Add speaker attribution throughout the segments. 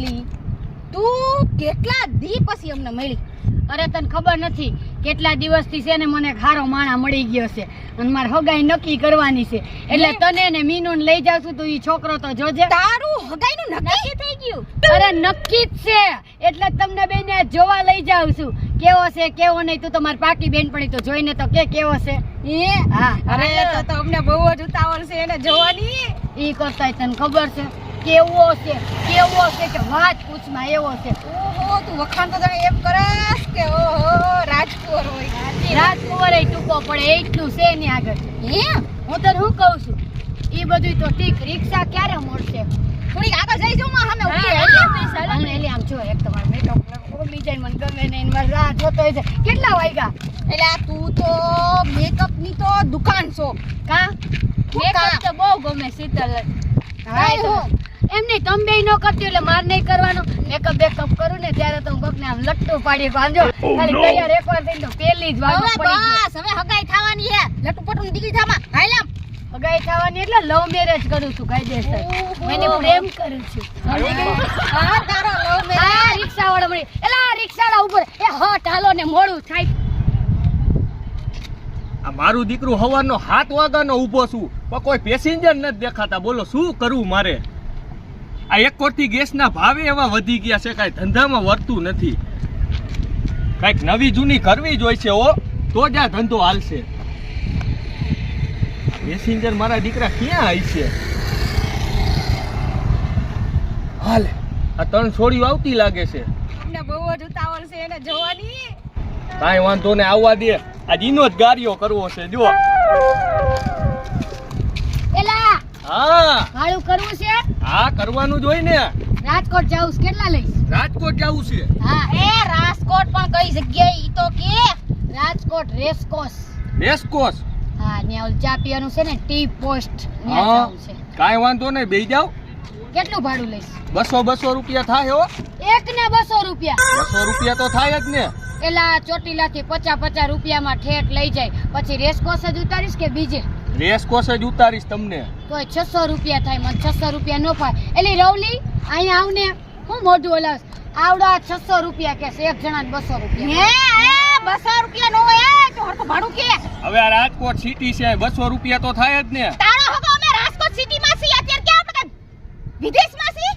Speaker 1: એટલી તું કેટલા દી પછી અમને મળી?
Speaker 2: અરે તને ખબર નથી કેટલા દિવસથી છે ને મને ખારો માણા મળી ગયો છે અને મારે હગાઈ નક્કી કરવાની છે એટલે તને ને મીનુને લઈ જાવ છું તો ઈ છોકરો તો જોજે.
Speaker 1: તારું હગાઈનું નક્કી થઈ ગયું?
Speaker 2: અરે નક્કી જ છે એટલે તમને બેને જોવા લઈ જાવ છું કેવો છે કેવો નહીં. તું તમારી પાકી બેનપણી તો જોઈને તો કેવો છે. હા
Speaker 1: અરે તો અમને બહુ જ ઉતાવળ છે એને જોવાની.
Speaker 2: ઈ કરતાય તને ખબર છે કેવો છે કે વાત પૂછમાં એવો છે.
Speaker 1: ઓહો તું વખાણ તો તને એમ કરસ કે ઓહો રાજકુંવર હોય.
Speaker 2: રાજકુંવર એ ટૂંકો પડે એટલું છે ને આગળ. હું તને શું કહું છું ઈ બધું તો ઠીક રિક્ષા ક્યારે મળશે?
Speaker 1: થોડીક આગળ જઈ જાઉં માં સામે ઊભી
Speaker 2: એટલે આમ જો એક તમારો મેકઅપ બીજા મને ગમે નહીં મારે રાહ જોતો હોય છે. કેટલા વાગ્યા?
Speaker 1: એટલે તું તો મેકઅપ ની તો દુકાન છો
Speaker 2: કા મેકઅપ તો બહુ ગમે શીતલ. હા એમ નહીં તમે બે નો કરતી એટલે માર નહીં કરવાનું. મેકઅપ બેકઅપ કરું ને ત્યારે તો હું કોકને આમ લટ્ટુ પાડી કાંજો ખાલી તૈયાર એકવાર થઈને તો પેલી જ વાર પડી ગઈ.
Speaker 1: બસ હવે હગાઈ થવાની હે લટુ પટુ ની દીકરી થામાં હાયલામ
Speaker 2: હગાઈ થવાની એટલે લવ મેરેજ કરું છું કાયદેસર. મને પ્રેમ કરું છું.
Speaker 1: હા તારો લવ મેરેજ.
Speaker 2: હા રિક્ષા વાળા મળી એલા રિક્ષા વાળા ઉપર એ હટ હાલો ને મોડું થાય.
Speaker 3: આ મારું દીકરું હવારનો 7 વાગ્યાનો ઊભો છું પણ કોઈ પેસેન્જર નથી દેખાતા. બોલો શું કરવું મારે? આ એક કોરથી ગેસના ભાવે એવા વધી ગયા છે કાંઈ ધંધામાં વર્તું નથી. કાંઈક નવી જૂની કરવી જ હોય છે ઓ તો જ આ ધંધો હાલશે. પેસેન્જર મારા દીકરા ક્યાં આવી છે? હાલે આ 3 છોડીઓ આવતી લાગે છે.
Speaker 1: અમને બહુ જ ઉતાવળ છે એને જોવાની.
Speaker 3: કાંઈ વાંધો ને આવવા દે. આજ ઈનો જ ગાડીઓ કરવો છે જો.
Speaker 2: એલા
Speaker 3: હા
Speaker 2: ભાડું કરવું છે?
Speaker 3: હા કરવાનું જ હોય ને.
Speaker 2: રાજકોટ જાઉં છું કેટલા લઈશ?
Speaker 3: રાજકોટ જવું છે.
Speaker 2: હા
Speaker 1: એ રાજકોટ પણ કઈ જગ્યાએ ઈ તો કે
Speaker 2: રાજકોટ રેસકોર્સ.
Speaker 3: રેસકોર્સ.
Speaker 2: હા ત્યાં ઓલ ચા પીવાનું છે ને ટી પોસ્ટ ત્યાં
Speaker 3: હા
Speaker 2: જાવું છે.
Speaker 3: કાંઈ વાંધો નહીં બેસી જાવ.
Speaker 2: કેટલું ભાડું લઈશ?
Speaker 3: 200 રૂપિયા થાય હો.
Speaker 2: એક ને 200 રૂપિયા?
Speaker 3: 200 રૂપિયા તો થાય જ ને.
Speaker 2: એલા ચોટીલા થી 50 રૂપિયામાં ઠેઠ લઈ જાય પછી રેસકોર્સ જ ઉતારીશ કે બીજે?
Speaker 3: રેસકોર્સ જ ઉતારીશ તમને.
Speaker 2: તોય 600 રૂપિયા થાય. મને 600 રૂપિયા નો ફાય. એલી રવલી અહીંયા આવને હું મોઢું ઓલાસ આવડા 600 રૂપિયા કે છે એક જણા 200 રૂપિયા.
Speaker 1: હે 200 રૂપિયા નો હોય તો હરતો ભાડું કે
Speaker 3: હવે આ રાજકોટ સિટી છે 200 રૂપિયા તો થાય જ ને.
Speaker 1: તારો હગો અમે રાજકોટ સિટી માં છીએ અત્યારે ક્યાં આપણે વિદેશમાં છીએ?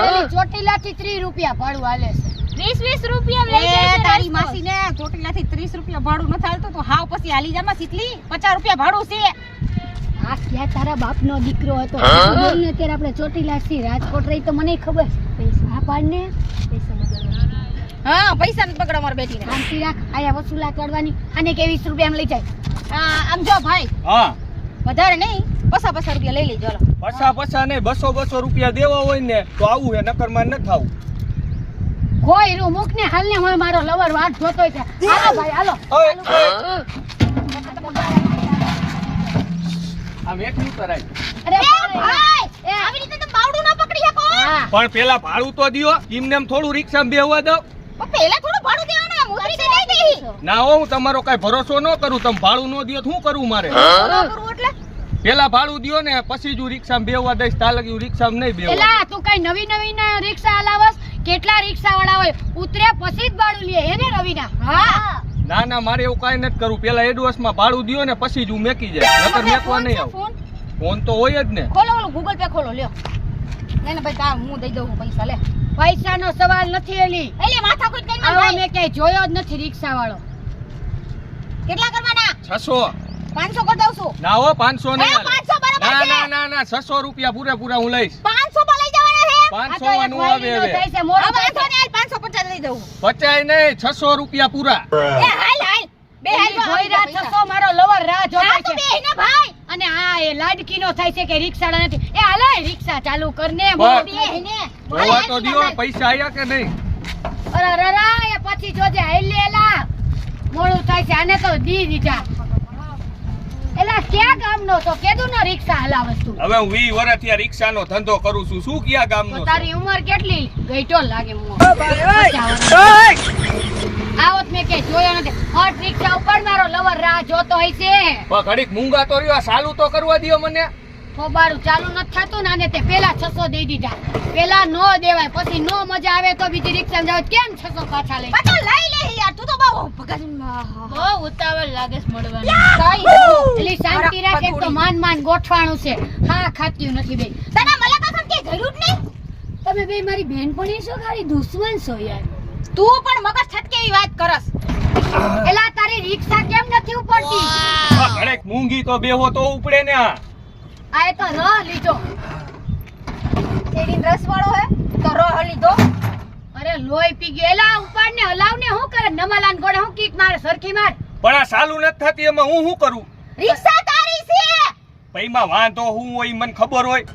Speaker 2: એલી ચોટીલા થી 30 રૂપિયા ભાડું હાલે છે.
Speaker 1: 20 રૂપિયા લઈ જાય છે તારી માસી ને ચોટીલા થી 30 રૂપિયા ભાડું ન થાલતું તો હાવ પછી હાલી જામાં સીટલી 50 રૂપિયા ભાડું છે.
Speaker 2: આ ક્યાં તારા બાપનો દીકરો હતો બોલ ને અત્યારે આપણે ચોટીલા થી રાજકોટ રહી તો મને ખબર પૈસા આ પાડને પૈસા બગાડવાના.
Speaker 1: હા પૈસા ન પકડો માર બેટીને.
Speaker 2: શાંતિ રાખ આયા વસૂલા કરવાની અને કે 20 રૂપિયામાં લઈ જાય.
Speaker 1: આમ જો ભાઈ
Speaker 3: હા
Speaker 1: વધારે નહીં 50 રૂપિયા લઈ લેજો.
Speaker 3: પછા નહીં 200 રૂપિયા દેવા હોય ને તો આવું હે નકર માં ન થાવું.
Speaker 2: કોઈ રૂ મુક ને હાલ ને હું મારો લવર વાત જોતો છે. હાલો ભાઈ હાલો.
Speaker 3: આમ એકલું કરાય.
Speaker 2: અરે
Speaker 1: ભાઈ આવી રીતે તો બાવડું ન પકડી શકો.
Speaker 2: હા
Speaker 3: પણ પેલા ભાડું તો દિયો. એમને એમ થોડું રિક્ષામાં બેહવા દો.
Speaker 1: પણ પહેલા થોડું ભાડું દેવાનું આમ ઉતરી દે દઈ.
Speaker 3: ના હો હું તમારો કાંઈ ભરોસો ન કરું. તમે ભાડું ન દિયો તો શું કરવું મારે?
Speaker 1: કરું એટલે
Speaker 3: પેલા ભાડું દિયો ને પછી જ હું રિક્ષામાં બેહવા દઈશ. તાલગી હું રિક્ષામાં નહીં બેહવા.
Speaker 2: એલા તું કઈ નવી ના રિક્ષા હલાવસ? કેટલા રિક્ષા વાળા હોય ઉતરે પછી જ ભાડું લે એને રવિના.
Speaker 1: હા
Speaker 3: ના ના મારે એવું કાંઈ નથી કરવું. પેલા એડવાન્સમાં ભાડું દિયો ને પછી જ હું મેકી જાય. નકર મેકવા નહીં આવું.
Speaker 1: ફોન
Speaker 3: ફોન તો હોય જ ને.
Speaker 1: ખોલો ઓલો ગૂગલ પે ખોલો લ્યો. એને ભાઈ તાર હું દઈ દઉં પૈસા લે.
Speaker 2: પૈસાનો સવાલ નથી એલી.
Speaker 1: એલી માથા કોઈ કઈ
Speaker 2: આવા
Speaker 1: ભાઈ
Speaker 2: મેં ક્યાંય જોયો જ નથી રિક્ષા વાળો.
Speaker 1: કેટલા કરવાના?
Speaker 3: 600.
Speaker 1: 500 કરી દઉં છું.
Speaker 3: ના હો 500 નહીં
Speaker 1: હે, 500 બરાબર
Speaker 3: ના
Speaker 1: છે.
Speaker 3: ના 600 રૂપિયા પૂરેપૂરા હું લઈશ.
Speaker 1: 500 માં લઈ જવાના છે.
Speaker 3: 500 નું આવે હવે.
Speaker 2: થાય છે મોડું થાય છે.
Speaker 1: 550 લઈ દઉં.
Speaker 3: 50 નહીં 600 રૂપિયા પૂરા.
Speaker 1: એ હાલ બે હાલ
Speaker 2: કોઈ રાત થતો મારો લવર રાહ જોતો
Speaker 1: હા તો
Speaker 2: છે.
Speaker 1: બે ને ભાઈ
Speaker 2: અને આ એ લાડકીનો થાય છે કે રિક્ષાડા નથી. એ હાલે રિક્ષા ચાલુ કરને
Speaker 3: બસ.
Speaker 1: બે ને
Speaker 3: જોવા તો દિયો પૈસા આયા કે નહીં.
Speaker 2: અરે રરા એ પછી જોજે હેલેલા મોડું થાય છે આને તો દી દીધા. એલા ક્યાં ગામનો તો કેદું નો રિક્ષા હલાવસ તું?
Speaker 3: હવે હું 20 વર્ષથી આ રિક્ષાનો ધંધો કરું છું. શું ક્યાં ગામનો
Speaker 2: તો
Speaker 3: છું?
Speaker 2: તારી ઉંમર કેટલી ગઈટો લાગે મો. આવત મેં કે જોયો નથી. હટ રિક્ષા ઉપર મારો લવર રાહ જોતો હોય છે.
Speaker 3: પણ ઘડીક મૂંગા તો રહ્યો. ચાલુ તો કરવા દિયો મને.
Speaker 2: ખોબારું ચાલુ નથી થતું ને, અને તે પેલા 600 દઈ દીધા. પેલા નો દેવાય, પછી નો મજા આવે તો બીજી રિક્ષા જાવ. કેમ 600 પાછા લઈ?
Speaker 1: પાછો લઈ લે યાર, તું તો બહુ ભગત
Speaker 2: બહુ ઉતાવળ લાગે છે મળવાનું. એલી શાંતિ રાખ, એક તો માન ગોઠવાણું છે. હા ખાત્યું નથી બે.
Speaker 1: તને મને કસમ કે જરૂર નહીં.
Speaker 2: તમે બે મારી બહેનપણી છો, ખાલી દુશ્મન છો યાર.
Speaker 1: તું પણ મગજ છટકે એવી વાત કરસ.
Speaker 2: એલા તારી રિક્ષા કેમ નથી ઉપડતી?
Speaker 3: ઘણેક મૂંગી તો બેહો તો ઉપડે ને.
Speaker 2: આ એ તો ર લીધો.
Speaker 1: તેડી રસવાળો હે તો રો લીધો.
Speaker 2: અરે લોહી પી ગયો. એલા ઉપાડ ને હલાવ ને. હું કરે નમાલાન ગોળે હું કીક મારે સરખી માર.
Speaker 3: પણ આ ચાલુ નથી થતી, એમાં હું શું કરું?
Speaker 1: રિક્ષા તારી છે.
Speaker 3: પૈમાં વાંધો હું હોય મને ખબર હોય.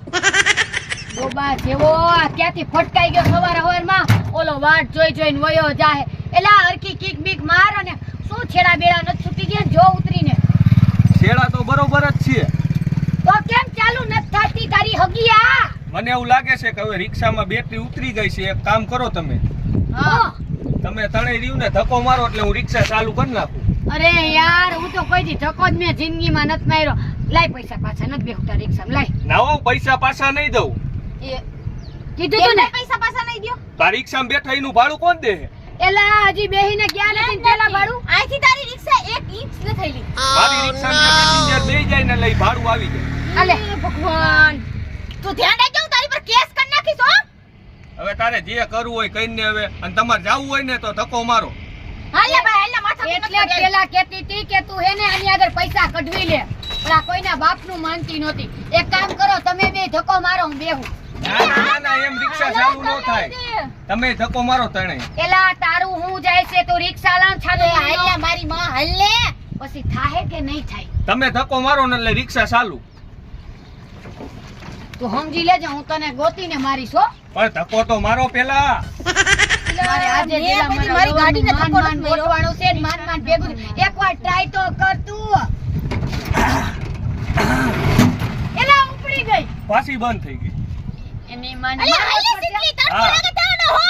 Speaker 2: બોબા જેવો આ ક્યાંથી ફટકાઈ ગયો સવારમાં. ઓલો વાટ જોઈને વયો જાહે. એલા હરકી કીક બીક માર. અને શું છેડા બેડા નથી છૂટી ગયા જો ઉતરીને.
Speaker 3: છેડા તો બરોબર જ છે.
Speaker 2: તો કેમ ચાલુ નથી થતી તારી હગિયા?
Speaker 3: મને એવું લાગે છે કે હવે રિક્ષામાં બેટરી ઉતરી ગઈ છે. એક કામ કરો તમે તમે તણે રહ્યું ને ધક્કો મારો એટલે હું રિક્ષા ચાલુ કરી નાખું.
Speaker 2: અરે યાર હું તો કોઈ દી ધક્કો જ મેં જિંદગીમાં નથી માર્યો. લાય પૈસા પાછા નથી બેહુતા રિક્ષામાં. લાય.
Speaker 3: નાવો પૈસા પાછા નહીં દઉં.
Speaker 2: એ કીધું તું ને
Speaker 1: પૈસા પાછા નહીં દ્યો.
Speaker 3: તાર રિક્ષામાં બેઠા એનું ભાડું કોણ દે?
Speaker 2: એલા હજી બેહીને ગયા નથી ને પેલા ભાડું.
Speaker 1: આથી તારી રિક્ષા 1 ઇંચ ન થઈલી.
Speaker 3: મારી રિક્ષામાં પેસેન્જર બેહી જાય ને લઈ ભાડું આવી જાય.
Speaker 2: અલે
Speaker 1: ભગવાન, તું ધ્યાન રાખજો, હું તારી પર કેસ કરી નાખીશ હો.
Speaker 3: હવે તારે જે કરવું હોય કઈને હવે, અને તમારે જાવું હોય ને તો ધક્કો મારો.
Speaker 1: હાલે ભાઈ, હાલે માથા
Speaker 2: એટલે પેલા કેતી હતી કે તું હેને આની આગળ પૈસા કઢવી લે. પણ આ કોઈના બાપનું માનતી નહોતી. એક કામ કરો તમે બે ધક્કો મારો, હું બેહું.
Speaker 3: ના એમ રિક્ષા ચાલુ ન થાય. તમે ધક્કો મારો તણે.
Speaker 2: એલા તારું હું જાય છે તું રિક્ષા લાવ છાનો.
Speaker 1: હાલે મારી માં હાલે.
Speaker 2: પછી થાહે કે નહીં થાય
Speaker 3: તમે ધક્કો મારો ને એટલે રિક્ષા ચાલુ.
Speaker 2: તું સમજી લેજે, હું તને ગોતીને મારીશ હો.
Speaker 3: પણ ધક્કો તો મારો પેલા.
Speaker 2: મારે આજે
Speaker 1: મેં
Speaker 2: જેલા
Speaker 1: પછી
Speaker 2: મારા
Speaker 1: મારી ગાડીને
Speaker 2: માન
Speaker 1: ધક્કો
Speaker 2: માન
Speaker 1: નથી માર્યો.
Speaker 2: ગોતવાનું છે ને માન ભેગું. એકવાર ટ્રાય તો કર તું. એલા ઉપડી ગઈ.
Speaker 3: પાછી બંધ થઈ ગઈ.
Speaker 2: એની માન
Speaker 1: અલે હાલે સીટલી તડકો
Speaker 3: હા.
Speaker 1: લાગે તાનો હો.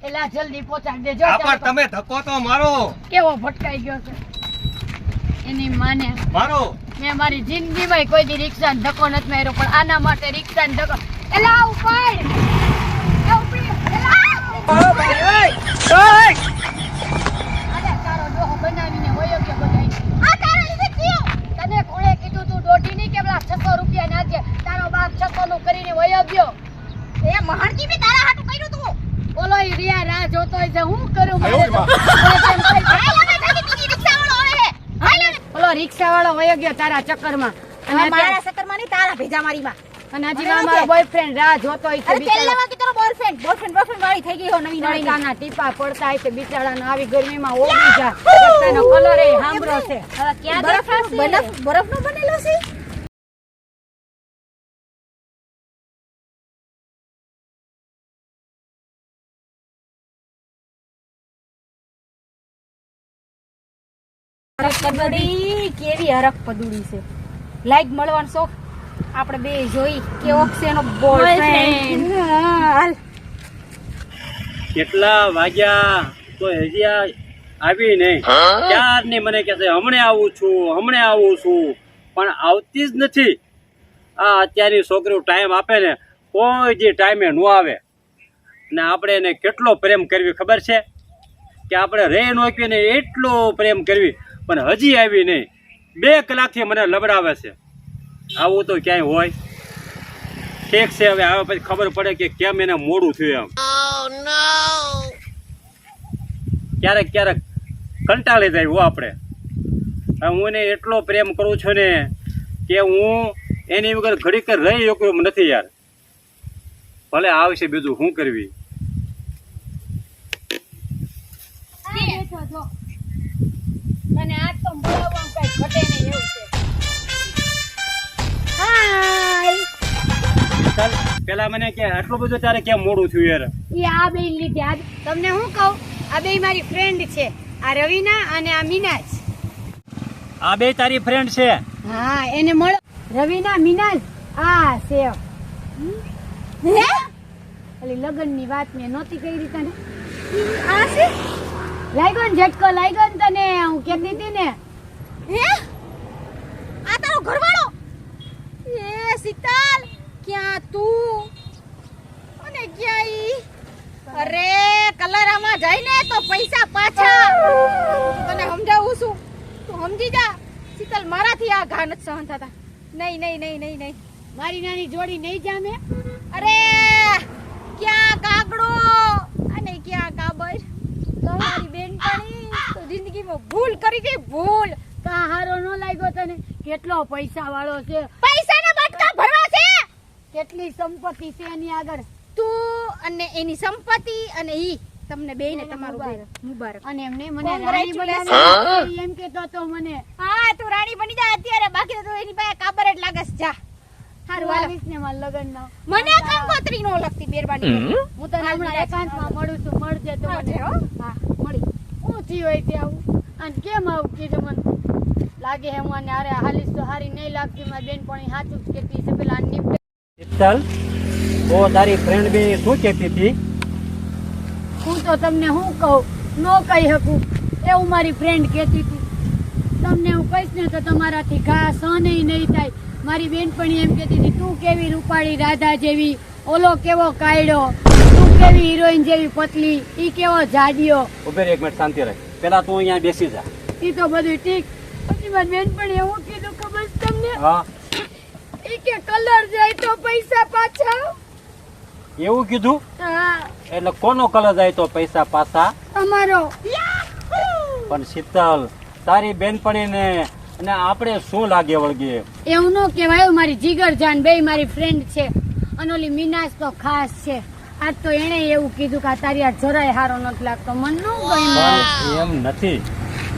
Speaker 2: એલા જલ્દી પહોંચાડ દેજો.
Speaker 3: આ પણ તમે ધક્કો તો મારો.
Speaker 2: કેવો ભટકાઈ ગયો છે એની માને.
Speaker 3: મારો.
Speaker 2: મેં મારી જિંદગીમાં કોઈ દી રિક્ષાને ધક્કો નથી માર્યો, પણ આના માટે રિક્ષાને ધક્કો. એલા ઉપાડ. એ ઉપડી. અલે તારો ડોહો બનાવીને વયો ગયો બધાય.
Speaker 1: આ તારા લીધે થયો.
Speaker 2: તને કોણે કીધું તું દોઢી નહીં કે પેલા 600 રૂપિયા નાખજે? તારો બાપ 600 નું કરીને વયો ગયો.
Speaker 1: એ મહાણકી બી તારા હાટુ કર્યું તું.
Speaker 2: ઓલો રિયા રાહ જોતો હોય છે, હું કરું મારે તો.
Speaker 1: હાલ હવે તારી બીજી રિક્ષા વાળો આવે હે. હાલ હવે.
Speaker 2: ઓલો રિક્ષા વાળો વયો ગયો તારા ચક્કરમાં. અને
Speaker 1: મારા સકરમાં નહીં, તારા ભેજા મારીમાં.
Speaker 2: અને હજી મારો બોયફ્રેન્ડ રાહ જોતો હોય છે
Speaker 1: અરે તેલ લેવા કે તારો બોયફ્રેન્ડ વાળી થઈ ગઈ હો નવી નવી.
Speaker 2: તડકાના ટીપા પડતા હોય છે બિચારાને. આવી ગરમીમાં ઓગળી જા. રસ્તાનો કલર એ હામરો છે.
Speaker 1: હવે ક્યાં બરફનો બનેલો છે. પદુડી કેવી હરક પદુડી છે. લાઈક મળવાનો શોખ આપણે બે જોઈ કેવો છે એનો બોયફ્રેન્ડ. હાલ
Speaker 4: કેટલા વાગ્યા તો હજી આવી નહીં. ક્યારની મને કહે છે હમણે આવું છું પણ આવતી જ નથી. આ અત્યારની છોકરીઓ ટાઈમ આપે ને કોઈ જે ટાઈમે ન આવે. ને આપણે એને કેટલો પ્રેમ કરવી ખબર છે કે આપણે રહી ન શકીએ ને એટલો પ્રેમ કરવી, પણ હજી આવી નહીં. 2 કલાકથી મને લબડાવે છે. આવું તો ક્યાંય હોય? ઠીક છે, હવે આવે પછી ખબર પડે કે કેમ એને મોડું થયું એમ. ક્યારેક કંટાળી જાય હો આપણે. હું એને એટલો પ્રેમ કરું છું ને કે હું એની વગર ઘડીક રહી શકું એમ નથી યાર. ભલે આવશે બીજું શું કરવી.
Speaker 2: અને આ તો બોલાવવામાં કઈ ઘટે નહીં એવું છે.
Speaker 4: ચાલ પેલા મને કે આટલું બધું તારે કેમ મોડું થયું યાર?
Speaker 2: ઈ આ બે લીધે આજ તમને હું કહું, આ બે મારી ફ્રેન્ડ છે. આ રવિના અને આ મીનાજ.
Speaker 4: આ બે તારી ફ્રેન્ડ છે?
Speaker 2: હા એને મળો. રવિના મીનાજ આ છે. હે ઓલી લગનની વાત મેં નહોતી કરી તને. આ છે લાગ્યો ને ઝટકો લાગ્યો ને તને. હું કહેતી હતી ને.
Speaker 1: હે આ તારો ઘરવાળો? એ સીતા જાય ને તો પૈસા પાછા. તને સમજાવું છું, તું સમજી જા. શીતલ, મારાથી આ ઘા નથી સહન થતા. નહીં નહીં નહીં નહીં નહીં.
Speaker 2: મારી નાની જોડી નહીં જામે.
Speaker 1: અરે ક્યાં કાગડો અને ક્યાં કાબર. તમારી બેનપણી તો જિંદગીમાં ભૂલ કરી ગઈ, ભૂલ.
Speaker 2: કા હારો ન લાગ્યો તને? કેટલો પૈસા વાળો છે,
Speaker 1: પૈસાના બટકા ભરવા છે.
Speaker 2: કેટલી સંપત્તિ છે એની આગળ.
Speaker 1: તું અને એની સંપત્તિ અને ઈ તમને બેયને તમારું
Speaker 2: મુબારક.
Speaker 1: મુબારક.
Speaker 2: અને એમને મને
Speaker 1: Congratulations.
Speaker 2: રાણી બનાવી એમ કેતો તો મને.
Speaker 1: હા, તું રાણી બની જા અત્યારે, બાકી તો તું એની પાસે કાબર જ લાગસ. જા હારું હાલો.
Speaker 2: આવીશ ને મારા લગ્નનો.
Speaker 1: મને કંકોત્રી નો લગતી મહેરબાની કરી.
Speaker 2: હું તને હમણાં એકાંતમાં મળું છું, મળજે તો
Speaker 1: મળજે,
Speaker 2: મને.
Speaker 1: હો.
Speaker 2: હા, મળી. ઊંચી હોય ત્યાં આવું. અને કેમ આવું કીધું મને? લાગે હે મને અરે હાલીશ તો હારી નહીં લાગતી. મારી બેનપણી સાચું જ કહેતી છે. પેલા નિપટે.
Speaker 4: શીતલ, ઓ તારી ફ્રેન્ડ બે શું કહેતી હતી?
Speaker 2: હું તો તમને શું કહું, ન કહી શકું એવું મારી ફ્રેન્ડ કહેતી હતી. તમને હું કહીશ ને તો તમારાથી ઘા સહન નહીં થાય. મારી બેનપણી એમ કહેતી હતી, તું કેવી રૂપાળી રાધા જેવી, ઓલો કેવો કાયડો, તું કેવી હિરોઈન જેવી પતલી, ઈ કેવો જાડિયો.
Speaker 4: ઉભે રહે, એક મિનિટ શાંતિ રાખ. પેલા તું અહીંયા બેસી જા.
Speaker 2: ઈ તો બધું ઠીક. પછી મારી બેનપણી એવું કીધું ખબર છે તમને?
Speaker 4: હા,
Speaker 2: ઈ કે કલર જાય તો પૈસા પાછા.
Speaker 4: એવું કીધું?
Speaker 2: હા,
Speaker 4: એટલે કોનો કલર જાય તો પૈસા પાછા?
Speaker 2: અમારો.
Speaker 4: પણ શીતલ, તારી બેનપણીને અને આપણે શું લાગે વળગે?
Speaker 2: એવું ન કહેવાય. મારી જીગર જાન બે મારી ફ્રેન્ડ છે. અને ઓલી મીનાસ તો ખાસ છે. આજ તો એણે એવું કીધું કે આ તારી આ જરાય હારો નથી લાગતો. મન ન ગયું.
Speaker 4: પણ એમ નથી.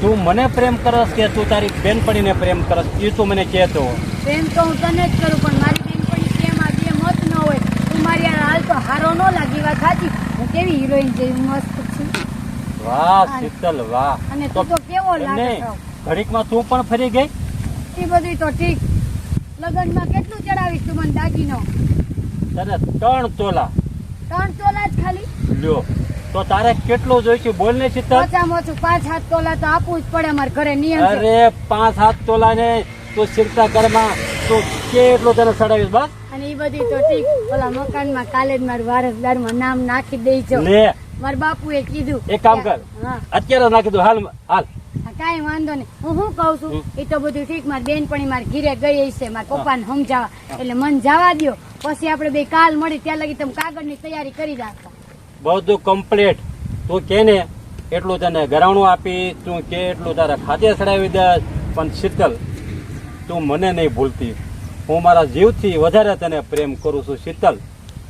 Speaker 4: તું મને પ્રેમ કરસ કે તું તારી બેનપણીને પ્રેમ કરસ એ તું મને કહેતો.
Speaker 2: પ્રેમ તો હું તને જ કરું, પણ મારી બેનપણી પ્રેમ આ બે મત ન હોય. તું મારી આ હાલ તો હારો ન લાગી. વાત સાચી. હું કેવી હિરોઈન જેવી મસ્ત છું.
Speaker 4: વાહ શીતલ વાહ.
Speaker 2: અને તું તો કેવો લાગે
Speaker 4: નહીં,
Speaker 2: છો.
Speaker 4: ઘડીકમાં તું પણ ફરી ગઈ.
Speaker 2: એ બધું તો ઠીક. લગ્નમાં કેટલું ચડાવીશ તું મને દાગીનો?
Speaker 4: તને 3 તોલા.
Speaker 2: 3 તોલા જ ખાલી?
Speaker 4: લ્યો તો તારે કેટલું જોઈશે બોલ ને શીતલ.
Speaker 2: ઓછામાં ઓછું 5-7 તોલા તો આપવું જ પડે. મારા ઘરે નિયમ છે.
Speaker 4: અરે 5-7 તોલા ને તું શીરતા ઘરમાં તું કેટલું તને ચડાવીશ બસ.
Speaker 2: અને એ બધી તો ઠીક. ઓલા મકાનમાં કાલે જ મારું વારસદારમાં નામ નાખી દઈ છો.
Speaker 4: લે
Speaker 2: મારા બાપુએ કીધું.
Speaker 4: એક કામ કર,
Speaker 2: હા,
Speaker 4: અત્યારે નાખી દઉં. હાલ હાલ.
Speaker 2: કાંઈ વાંધો નહીં. હું શું કહું છું, એ તો બધું ઠીક. મારી બેનપણી મારી ઘીરે ગઈ છે મારા પપ્પાને સમજાવવા. એટલે મન જવા દ્યો. પછી આપણે બે કાલ મળી ત્યાં લગી તમે કાગળની તૈયારી કરી રાખો.
Speaker 4: બધું કમ્પ્લીટ. તું કે ને એટલું તને ઘરાણું આપી, તું કે એટલું તારા ખાતે ચડાવી દે. પણ શીતલ, તું મને નહીં ભૂલતી. હું મારા જીવથી વધારે તને પ્રેમ કરું છું શીતલ.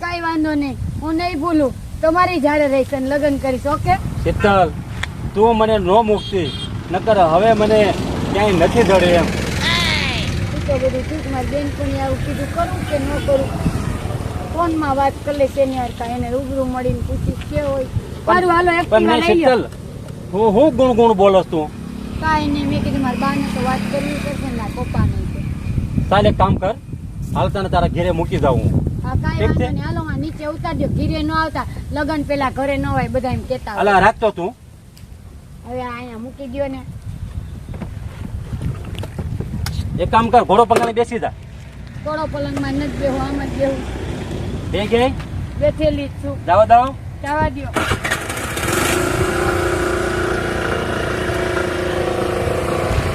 Speaker 2: કાંઈ વાંધો નહીં, હું નહીં ભૂલું. તમારી જાડે રહીશ અને લગ્ન કરીશ. ઓકે
Speaker 4: શીતલ, તું મને ન મૂકતી, નકર હવે મને ક્યાંય નથી જડે એમ.
Speaker 2: એ તો બધું ઠીક. મારી બેનપણી આવું કીધું, કરું કે ન કરું? ફોનમાં વાત કરી લઈશ એની હરકા. એને રૂબરૂ મળીને પૂછીશ કે હોય. સારું હાલો,
Speaker 4: પણ
Speaker 2: એક્ટિવા
Speaker 4: નહીં
Speaker 2: લઈ લો.
Speaker 4: શીતલ, હું ગુણ ગુણ બોલસ તું.
Speaker 2: કાંઈ નહીં, મેં કીધું મારા બાને તો વાત કરવી પડશે ને મારા પપ્પાને તો.
Speaker 4: ચાલ એક કામ કર, હાલ તને તારા ઘેરે મૂકી જાઉં હું.
Speaker 2: હા, કાંઈ
Speaker 4: ઠીક છે.
Speaker 2: વાંધો નહીં. હાલો આ નીચે ઉતાર દો. ઘીરે ન આવતા. લગન પેલા ઘરે ન હોય બધા એમ કેતા હોય.
Speaker 4: અલા રાખતો તું.
Speaker 2: હવે અહીંયા મૂકી દો ને.
Speaker 4: એક કામ કર, ઘોડો પકડીને બેસી જા.
Speaker 2: થોડો પલંગમાં નથી બેહું, આમ જ બેહું.
Speaker 4: બે ગઈ
Speaker 2: બેઠેલી જ છું.
Speaker 4: જવા દઉં.
Speaker 2: જવા દ્યો.